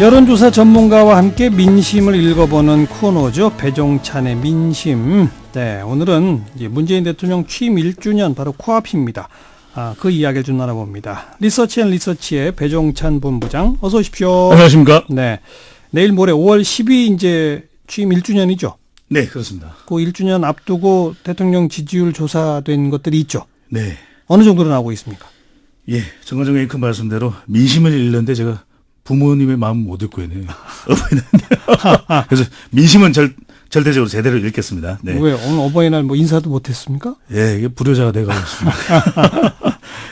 여론조사 전문가와 함께 민심을 읽어보는 코너죠. 배종찬의 민심. 네, 오늘은 이제 문재인 대통령 취임 1주년 바로 코앞입니다. 그 이야기를 좀 나눠봅니다. 리서치앤리서치의 배종찬 본부장, 어서 오십시오. 안녕하십니까? 네, 내일 모레 5월 10일 이제 취임 1주년이죠. 네, 그렇습니다. 그 1주년 앞두고 대통령 지지율 조사된 것들이 있죠. 네. 어느 정도로 나오고 있습니까? 예, 정관장 앵커 말씀대로 민심을 읽는데 제가 부모님의 마음 못 읽고 있네요. 그래서 민심은 절대적으로 제대로 읽겠습니다. 네. 왜 오늘 어버이날 뭐 인사도 못했습니까? 예, 이게 불효자가 돼가고 있습니다.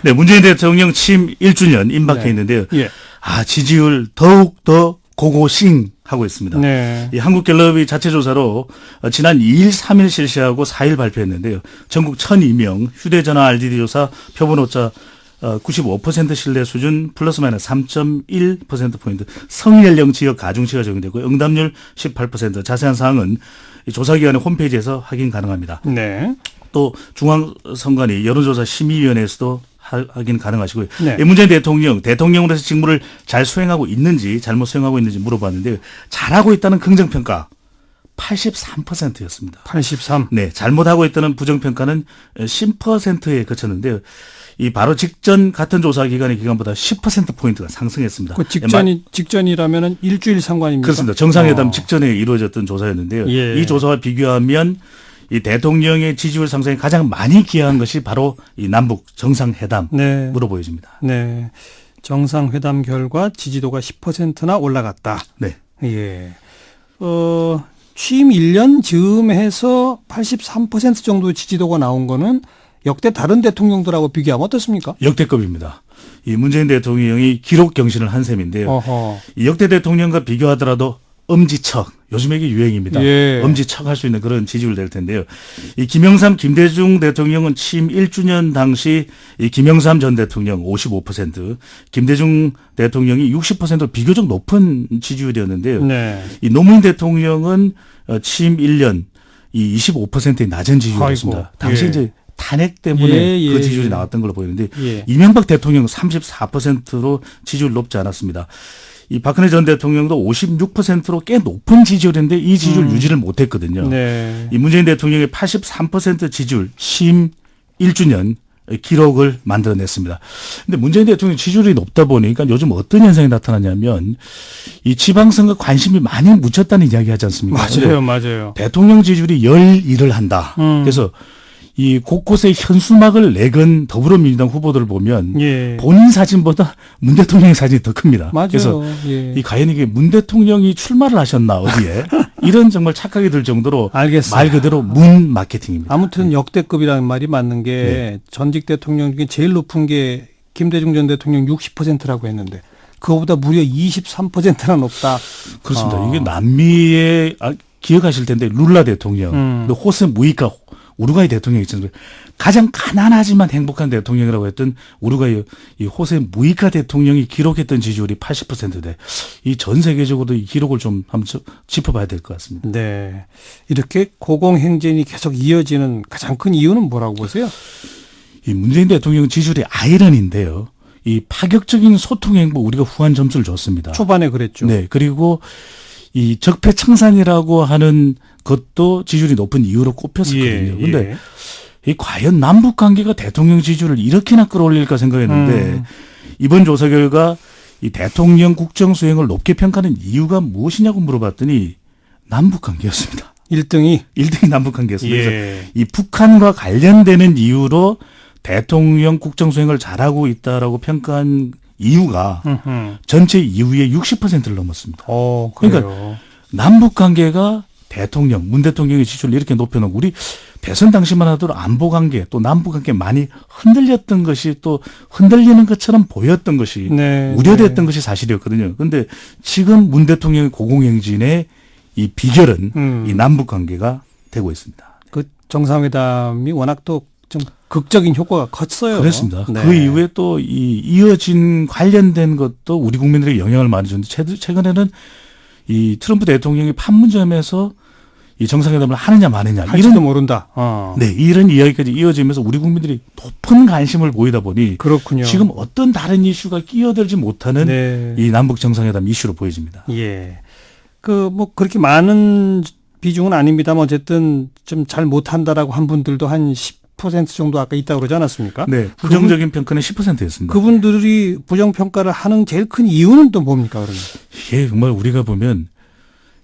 네, 문재인 대통령 취임 1주년 임박해 네. 있는데요. 예. 지지율 더욱 더 고고싱 하고 있습니다. 네. 이 한국갤럽이 자체 조사로 지난 2일, 3일 실시하고 4일 발표했는데요. 전국 1,002명 휴대전화 RDD 조사 표본 오차 95% 신뢰 수준 플러스 마이너스 3.1%포인트 성연령 지역 가중치가 적용되고 응답률 18% 자세한 사항은 조사기관의 홈페이지에서 확인 가능합니다. 네. 또 중앙선관위 여론조사 심의위원회에서도 확인 가능하시고요. 네. 문재인 대통령으로서 직무를 잘 수행하고 있는지 잘못 수행하고 있는지 물어봤는데요. 잘하고 있다는 긍정평가 83%였습니다. 83. 네, 잘못하고 있다는 부정평가는 10%에 그쳤는데요. 이 바로 직전 같은 조사 기간의 기간보다 10%포인트가 상승했습니다. 그 직전이라면은 일주일 상관입니까? 그렇습니다. 정상회담 직전에 이루어졌던 조사였는데요. 예. 이 조사와 비교하면 이 대통령의 지지율 상승에 가장 많이 기여한 것이 바로 이 남북 정상회담으로 네. 보여집니다. 네. 정상회담 결과 지지도가 10%나 올라갔다. 네. 예. 취임 1년 즈음해서 83% 정도의 지지도가 나온 거는 역대 다른 대통령들하고 비교하면 어떻습니까? 역대급입니다. 이 문재인 대통령이 기록 경신을 한 셈인데요. 어허. 이 역대 대통령과 비교하더라도 엄지척, 요즘에 이게 유행입니다. 예. 엄지척 할 수 있는 그런 지지율 될 텐데요. 이 김영삼, 김대중 대통령은 취임 1주년 당시 이 김영삼 전 대통령 55%, 김대중 대통령이 60% 비교적 높은 지지율이었는데요. 네. 이 노무현 대통령은 취임 1년 이 25%의 낮은 지지율이었습니다. 아이고. 당시 예. 이제 탄핵 때문에 예, 그 지지율이 예. 나왔던 걸로 보이는데 예. 이명박 대통령은 34%로 지지율 높지 않았습니다. 이 박근혜 전 대통령도 56%로 꽤 높은 지지율인데 이 지지율 유지를 못했거든요. 네. 이 문재인 대통령의 83% 지지율 취임 1주년 기록을 만들어냈습니다. 근데 문재인 대통령 지지율이 높다 보니까 요즘 어떤 현상이 나타나냐면 이 지방선거 관심이 많이 묻혔다는 이야기 하지 않습니까? 맞아요. 대통령 지지율이 열일을 한다. 그래서 이 곳곳에 현수막을 내건 더불어민주당 후보들을 보면 예. 본인 사진보다 문 대통령의 사진이 더 큽니다. 맞아요. 그래서 예. 이 과연 이게 문 대통령이 출마를 하셨나 어디에 이런 정말 착각이 들 정도로 알겠어요. 말 그대로 문 마케팅입니다. 아무튼 역대급이라는 말이 맞는 게 전직 대통령 중에 제일 높은 게 김대중 전 대통령 60%라고 했는데 그거보다 무려 23%나 높다. 그렇습니다. 이게 남미에 기억하실 텐데 룰라 대통령, 또 호세 무이카 우루과이 대통령 있잖아요. 가장 가난하지만 행복한 대통령이라고 했던 우루과이 이 호세 무이카 대통령이 기록했던 지지율이 80%대. 이 전 세계적으로도 이 기록을 좀 한번 짚어봐야 될 것 같습니다. 네. 이렇게 고공행진이 계속 이어지는 가장 큰 이유는 뭐라고 보세요? 이 문재인 대통령 지지율의 아이러니인데요. 이 파격적인 소통 행보 우리가 후한 점수를 줬습니다. 초반에 그랬죠. 네. 그리고 이 적폐청산이라고 하는 것도 지지율이 높은 이유로 꼽혔었거든요. 그런데 이 과연 남북 관계가 대통령 지지율을 이렇게나 끌어올릴까 생각했는데 이번 조사 결과 이 대통령 국정 수행을 높게 평가하는 이유가 무엇이냐고 물어봤더니 남북 관계였습니다. 1등이 남북 관계였습니다. 그래서 이 북한과 관련되는 이유로 대통령 국정 수행을 잘하고 있다라고 평가한 이유가 전체 이유의 60%를 넘었습니다. 그러니까 남북 관계가 문 대통령의 지지율을 이렇게 높여놓고 우리 대선 당시만 하더라도 안보 관계 또 남북 관계 많이 흔들렸던 것이 또 흔들리는 것처럼 보였던 것이 우려됐던 것이 사실이었거든요. 그런데 지금 문 대통령의 고공행진의 이 비결은 이 남북 관계가 되고 있습니다. 그 정상회담이 워낙 또 좀 극적인 효과가 컸어요. 그렇습니다. 네. 그 이후에 또 이어진 관련된 것도 우리 국민들에게 영향을 많이 줬는데 최근에는 이 트럼프 대통령이 판문점에서 이 정상회담을 하느냐 마느냐 할지도 모른다. 네, 이런 이야기까지 이어지면서 우리 국민들이 높은 관심을 보이다 보니 그렇군요. 지금 어떤 다른 이슈가 끼어들지 못하는 네. 이 남북 정상회담 이슈로 보여집니다. 예. 뭐 그렇게 많은 비중은 아닙니다만 어쨌든 좀 잘 못한다라고 한 분들도 한 10% 정도 아까 있다고 그러지 않았습니까? 네, 부정적인 평가는 10%였습니다. 그분들이 부정평가를 하는 제일 큰 이유는 또 뭡니까, 그러면? 이게 정말 우리가 보면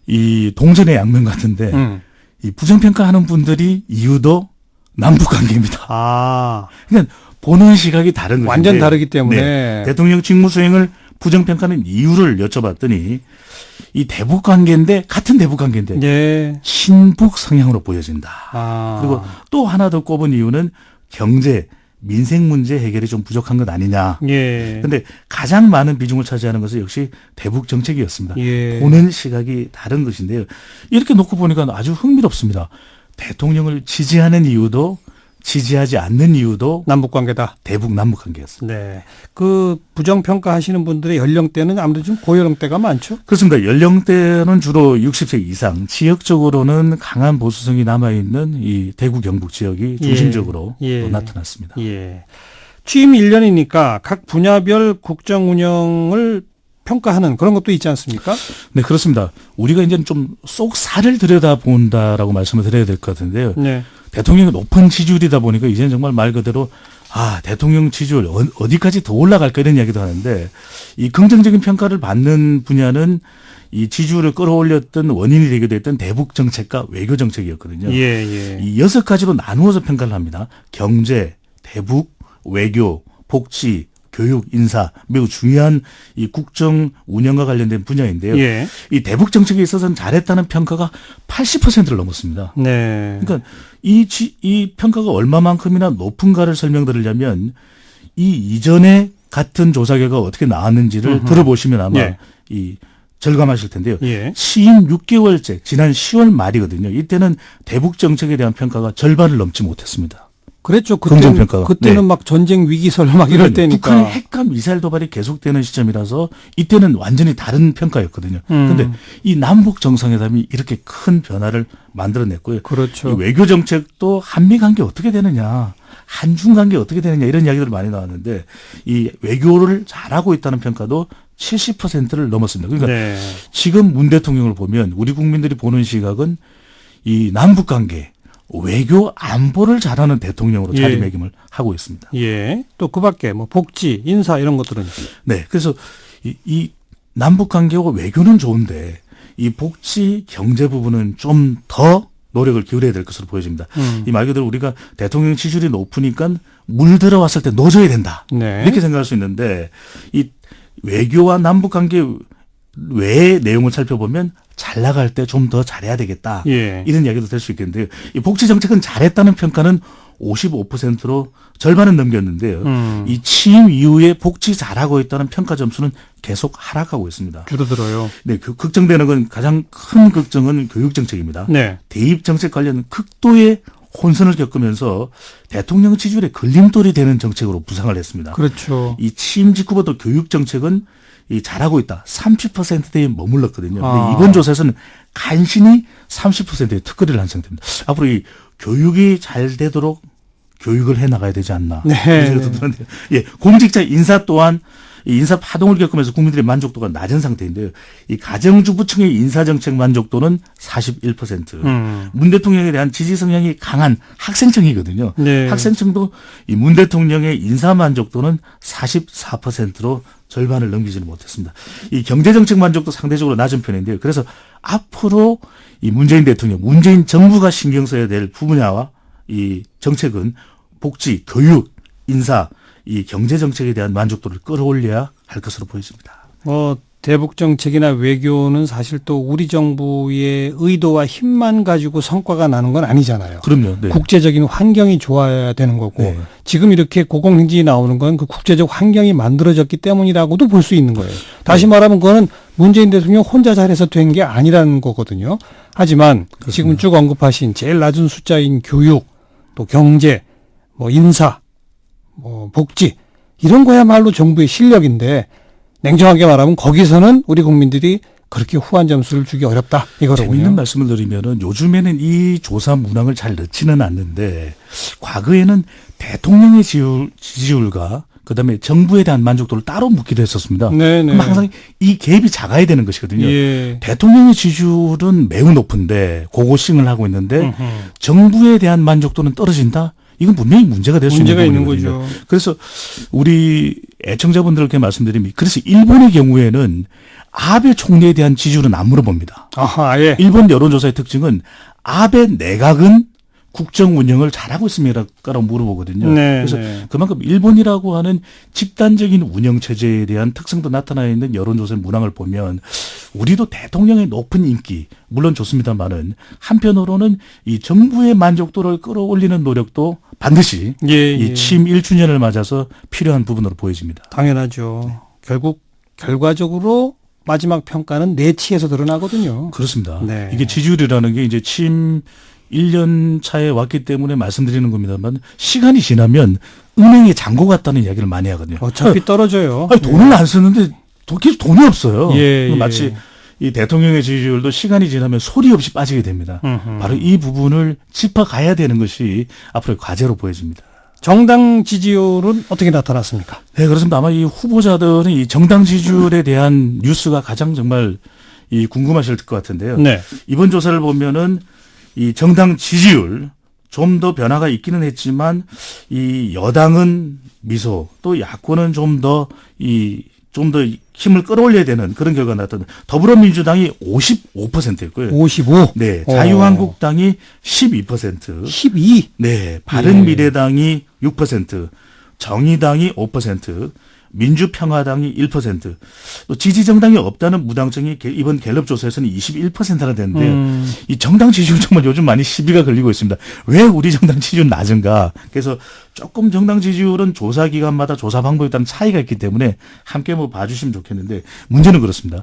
이 동전의 양면 같은데 이 부정평가하는 분들이 이유도 남북 관계입니다. 아. 그러니까 보는 시각이 다른 것인데 완전 다르기 때문에. 네, 대통령 직무 수행을 부정평가하는 이유를 여쭤봤더니 이 대북 관계인데 같은 대북 관계인데 예. 친북 성향으로 보여진다. 아. 그리고 또 하나 더 꼽은 이유는 경제, 민생 문제 해결이 좀 부족한 것 아니냐. 예. 그런데 가장 많은 비중을 차지하는 것은 역시 대북 정책이었습니다. 예. 보는 시각이 다른 것인데요. 이렇게 놓고 보니까 아주 흥미롭습니다. 대통령을 지지하는 이유도 지지하지 않는 이유도 남북 관계다. 대북 남북 관계였습니다. 네. 그 부정평가 하시는 분들의 연령대는 아무래도 좀 고연령대가 많죠? 그렇습니다. 연령대는 주로 60세 이상, 지역적으로는 강한 보수성이 남아있는 이 대구 경북 지역이 중심적으로 예. 또 나타났습니다. 예. 취임 1년이니까 각 분야별 국정 운영을 평가하는 그런 것도 있지 않습니까? 네, 그렇습니다. 우리가 이제 좀 쏙 살을 들여다본다라고 말씀을 드려야 될 것 같은데요. 네. 대통령이 높은 지지율이다 보니까 이제는 정말 말 그대로 대통령 지지율 어디까지 더 올라갈까 이런 이야기도 하는데 이 긍정적인 평가를 받는 분야는 이 지지율을 끌어올렸던 원인이 되기도 했던 대북 정책과 외교 정책이었거든요. 예, 예. 이 6가지로 나누어서 평가를 합니다. 경제, 대북, 외교, 복지, 교육, 인사 매우 중요한 이 국정 운영과 관련된 분야인데요. 예. 이 대북 정책에 있어서는 잘했다는 평가가 80%를 넘었습니다. 네. 그러니까 이 평가가 얼마만큼이나 높은가를 설명드리려면 이 이전에 같은 조사 결과가 어떻게 나왔는지를 들어보시면 아마 예. 이 절감하실 텐데요. 예. 취임 6개월째 지난 10월 말이거든요. 이때는 대북 정책에 대한 평가가 절반을 넘지 못했습니다. 그랬죠. 긍정평가가. 그때는 네. 막 전쟁 위기설 막 이럴 때니까. 북한의 핵과 미사일 도발이 계속되는 시점이라서 이때는 완전히 다른 평가였거든요. 그런데 이 남북 정상회담이 이렇게 큰 변화를 만들어냈고요. 그렇죠. 이 외교 정책도 한미 관계 어떻게 되느냐, 한중 관계 어떻게 되느냐 이런 이야기들이 많이 나왔는데 이 외교를 잘하고 있다는 평가도 70%를 넘었습니다. 그러니까 네. 지금 문 대통령을 보면 우리 국민들이 보는 시각은 이 남북 관계 외교 안보를 잘하는 대통령으로 예. 자리매김을 하고 있습니다. 예. 또 그 밖에 뭐 복지, 인사 이런 것들은. 네. 그래서 이 남북 관계와 외교는 좋은데 이 복지 경제 부분은 좀 더 노력을 기울여야 될 것으로 보여집니다. 이 말 그대로 우리가 대통령 지지율이 높으니까 물 들어왔을 때 넣어줘야 된다. 네. 이렇게 생각할 수 있는데 이 외교와 남북 관계 외의 내용을 살펴보면 잘 나갈 때 좀 더 잘해야 되겠다. 예. 이런 이야기도 될 수 있겠는데요. 이 복지 정책은 잘했다는 평가는 55%로 절반은 넘겼는데요. 이 취임 이후에 복지 잘하고 있다는 평가 점수는 계속 하락하고 있습니다. 줄어들어요. 네, 걱정되는 건 가장 큰 걱정은 교육 정책입니다. 네. 대입 정책 관련 극도의 혼선을 겪으면서 대통령 지지율에 걸림돌이 되는 정책으로 부상을 했습니다. 그렇죠. 이 취임 직후부터 교육 정책은 이 잘하고 있다. 30%대에 머물렀거든요. 근데 이번 조사에서는 간신히 30%의 특거리를 한 상태입니다. 앞으로 이 교육이 잘 되도록 교육을 해 나가야 되지 않나. 네. 그런 생각도 드는데요. 예, 공직자 인사 또한 이 인사 파동을 겪으면서 국민들의 만족도가 낮은 상태인데요. 이 가정주부층의 인사정책 만족도는 41%. 문 대통령에 대한 지지 성향이 강한 학생층이거든요. 네. 학생층도 이 문 대통령의 인사 만족도는 44%로 절반을 넘기지는 못했습니다. 이 경제정책 만족도 상대적으로 낮은 편인데요. 그래서 앞으로 이 문재인 대통령, 문재인 정부가 신경 써야 될 분야와 이 정책은 복지, 교육, 인사, 이 경제 정책에 대한 만족도를 끌어올려야 할 것으로 보여집니다. 대북 정책이나 외교는 사실 또 우리 정부의 의도와 힘만 가지고 성과가 나는 건 아니잖아요. 그럼요. 네. 국제적인 환경이 좋아야 되는 거고 네. 지금 이렇게 고공행진이 나오는 건 그 국제적 환경이 만들어졌기 때문이라고도 볼 수 있는 거예요. 다시 말하면 그거는 문재인 대통령 혼자 잘해서 된 게 아니라는 거거든요. 하지만 그렇습니다. 지금 쭉 언급하신 제일 낮은 숫자인 교육, 또 경제, 뭐 인사, 뭐 복지 이런 거야말로 정부의 실력인데 냉정하게 말하면 거기서는 우리 국민들이 그렇게 후한 점수를 주기 어렵다 이거로군요. 재미있는 말씀을 드리면은 요즘에는 이 조사 문항을 잘 넣지는 않는데 과거에는 대통령의 지지율과 그다음에 정부에 대한 만족도를 따로 묻기도 했었습니다. 네네. 그럼 항상 이 갭이 작아야 되는 것이거든요. 예. 대통령의 지지율은 매우 높은데 고고싱을 하고 있는데 음흠. 정부에 대한 만족도는 떨어진다? 이건 분명히 문제가 될 수 있는 문제가 있는 부분이거든요. 거죠. 그래서 우리 애청자분들께 말씀드리면 그래서 일본의 경우에는 아베 총리에 대한 지지율은 안 물어봅니다. 아하, 예. 일본 여론조사의 특징은 아베 내각은 국정 운영을 잘하고 있습니다라고 물어보거든요. 네, 그래서 네. 그만큼 일본이라고 하는 집단적인 운영 체제에 대한 특성도 나타나 있는 여론조사의 문항을 보면 우리도 대통령의 높은 인기 물론 좋습니다만은 한편으로는 이 정부의 만족도를 끌어올리는 노력도 반드시 예, 이 취임 1주년을 맞아서 필요한 부분으로 보여집니다. 당연하죠. 결국 결과적으로 마지막 평가는 내치에서 드러나거든요. 그렇습니다. 네. 이게 지지율이라는 게 이제 취임 1년 차에 왔기 때문에 말씀드리는 겁니다만 시간이 지나면 은행에 잔고 같다는 이야기를 많이 하거든요. 어차피 떨어져요. 아니, 돈을 안 쓰는데 계속 돈이 없어요. 예, 예. 마치 이 대통령의 지지율도 시간이 지나면 소리 없이 빠지게 됩니다. 바로 이 부분을 짚어가야 되는 것이 앞으로의 과제로 보여집니다. 정당 지지율은 어떻게 나타났습니까? 네, 그렇습니다. 아마 이 후보자들은 이 정당 지지율에 대한 뉴스가 가장 정말 이 궁금하실 것 같은데요. 네. 이번 조사를 보면은 이 정당 지지율 좀 더 변화가 있기는 했지만 이 여당은 미소 또 야권은 좀 더 힘을 끌어올려야 되는 그런 결과가 나타났는데 더불어민주당이 55%였고요. 55. 네, 자유한국당이 12%, 12. 네, 바른미래당이 6%, 정의당이 5%, 민주평화당이 1%, 또 지지정당이 없다는 무당정이 이번 갤럽 조사에서는 21%나 됐는데요. 이 정당 지지율 정말 요즘 많이 시비가 걸리고 있습니다. 왜 우리 정당 지지율 낮은가? 그래서 조금 정당 지지율은 조사 기간마다 조사 방법에 따른 차이가 있기 때문에 함께 봐주시면 좋겠는데 문제는 그렇습니다.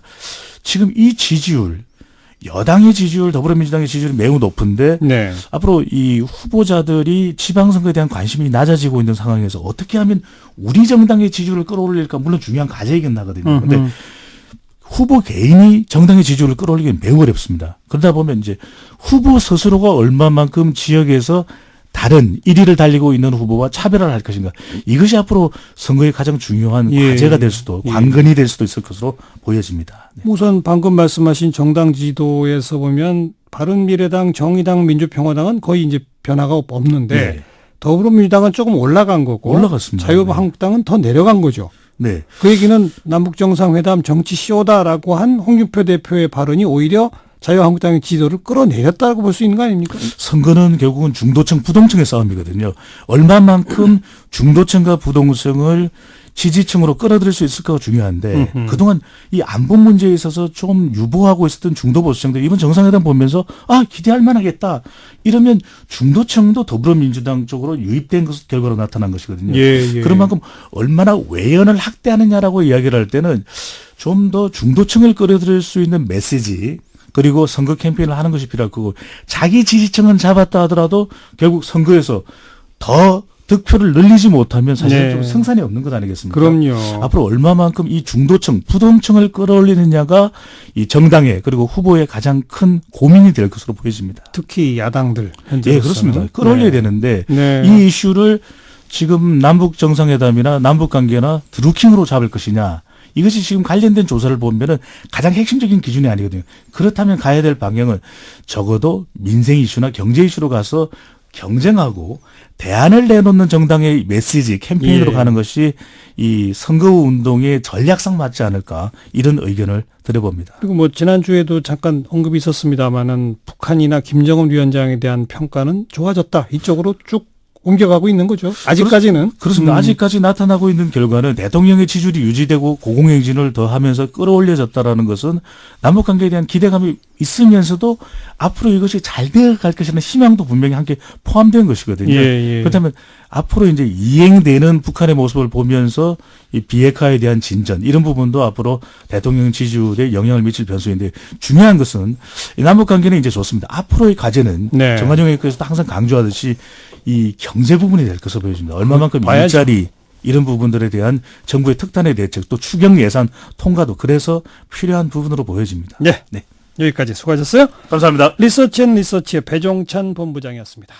지금 이 지지율, 여당의 지지율, 더불어민주당의 지지율이 매우 높은데 네. 앞으로 이 후보자들이 지방선거에 대한 관심이 낮아지고 있는 상황에서 어떻게 하면 우리 정당의 지지율을 끌어올릴까 물론 중요한 과제이긴 하거든요. 그런데 후보 개인이 정당의 지지율을 끌어올리기는 매우 어렵습니다. 그러다 보면 이제 후보 스스로가 얼마만큼 지역에서 다른 1위를 달리고 있는 후보와 차별화를 할 것인가. 이것이 앞으로 선거의 가장 중요한 예. 과제가 될 수도 관건이 될 수도 있을 것으로 보여집니다. 네. 우선 방금 말씀하신 정당 지도에서 보면 바른미래당, 정의당, 민주평화당은 거의 이제 변화가 없는데 네. 더불어민주당은 조금 올라간 거고 올라갔습니다. 자유한국당은 더 내려간 거죠. 네. 그 얘기는 남북정상회담 정치 쇼다라고 한 홍준표 대표의 발언이 오히려 자유한국당의 지도를 끌어내렸다고 볼 수 있는 거 아닙니까? 선거는 결국은 중도층, 부동층의 싸움이거든요. 얼마만큼 중도층과 부동층을 지지층으로 끌어들일 수 있을까가 중요한데 그동안 이 안보 문제에 있어서 좀 유보하고 있었던 중도 보수층들 이번 정상회담 보면서 기대할 만하겠다. 이러면 중도층도 더불어민주당 쪽으로 유입된 결과로 나타난 것이거든요. 예. 그런 만큼 얼마나 외연을 확대하느냐라고 이야기를 할 때는 좀 더 중도층을 끌어들일 수 있는 메시지 그리고 선거 캠페인을 하는 것이 필요할 거고 자기 지지층은 잡았다 하더라도 결국 선거에서 더 득표를 늘리지 못하면 사실 네. 좀 승산이 없는 것 아니겠습니까? 그럼요. 앞으로 얼마만큼 이 중도층, 부동층을 끌어올리느냐가 이 정당의 그리고 후보의 가장 큰 고민이 될 것으로 보여집니다. 특히 야당들 현재 예, 그렇습니다. 끌어올려야 되는데 네. 이 이슈를 지금 남북 정상회담이나 남북 관계나 드루킹으로 잡을 것이냐. 이것이 지금 관련된 조사를 보면은 가장 핵심적인 기준이 아니거든요. 그렇다면 가야 될 방향은 적어도 민생 이슈나 경제 이슈로 가서 경쟁하고 대안을 내놓는 정당의 메시지 캠페인으로 예. 가는 것이 이 선거운동의 전략상 맞지 않을까 이런 의견을 드려봅니다. 그리고 지난주에도 잠깐 언급이 있었습니다마는 북한이나 김정은 위원장에 대한 평가는 좋아졌다. 이쪽으로 쭉 옮겨가고 있는 거죠. 아직까지는. 그렇습니다. 아직까지 나타나고 있는 결과는 대통령의 지지율이 유지되고 고공행진을 더하면서 끌어올려졌다라는 것은 남북관계에 대한 기대감이 있으면서도 앞으로 이것이 잘 되어갈 것이라는 희망도 분명히 함께 포함된 것이거든요. 예. 그렇다면 앞으로 이제 이행되는 북한의 모습을 보면서 이 비핵화에 대한 진전 이런 부분도 앞으로 대통령 지지율에 영향을 미칠 변수인데 중요한 것은 이 남북관계는 이제 좋습니다. 앞으로의 과제는 네. 정관용 의원께서도 항상 강조하듯이 이 경제 부분이 될 것으로 보여집니다. 얼마만큼 봐야죠. 일자리 이런 부분들에 대한 정부의 특단의 대책 또 추경 예산 통과도 그래서 필요한 부분으로 보여집니다. 네. 네. 여기까지 수고하셨어요. 감사합니다. 리서치앤리서치의 배종찬 본부장이었습니다.